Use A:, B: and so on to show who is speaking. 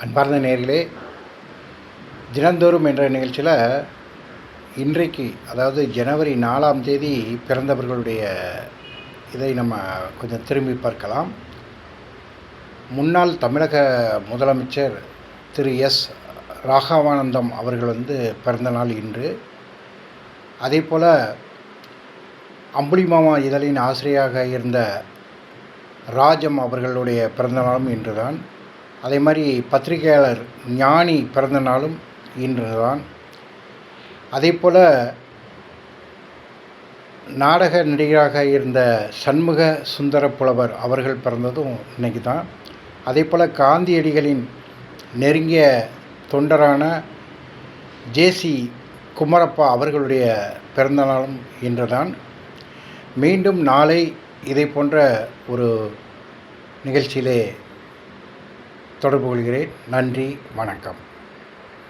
A: அன்பார்ந்த நேயர்களே, தினந்தோறும் என்ற நிகழ்ச்சியில் இன்றைக்கு அதாவது ஜனவரி 4ஆம் தேதி பிறந்தவர்களுடைய இதை நம்ம கொஞ்சம் திரும்பி பார்க்கலாம். முன்னாள் தமிழக முதலமைச்சர் திரு எஸ் ராகவானந்தம் அவர்கள் பிறந்த நாள் இன்று. அதே போல் அம்புலிமாமா இதழின் ஆசிரியராக இருந்த ராஜம் அவர்களுடைய பிறந்த நாளும் இன்று தான். அதே மாதிரி பத்திரிகையாளர் ஞானி பிறந்த நாளும் இன்று தான். அதே போல் நாடக நடிகராக இருந்த சண்முக சுந்தர புலவர் அவர்கள் பிறந்ததும் இன்றைக்கி தான். அதே போல் காந்தியடிகளின் நெருங்கிய தொண்டரான ஜேசி குமரப்பா அவர்களுடைய பிறந்த நாளும் இன்று தான். மீண்டும் நாளை இதை போன்ற ஒரு நிகழ்ச்சியிலே தொடர்பு கொள்கிறேன். நன்றி, வணக்கம்.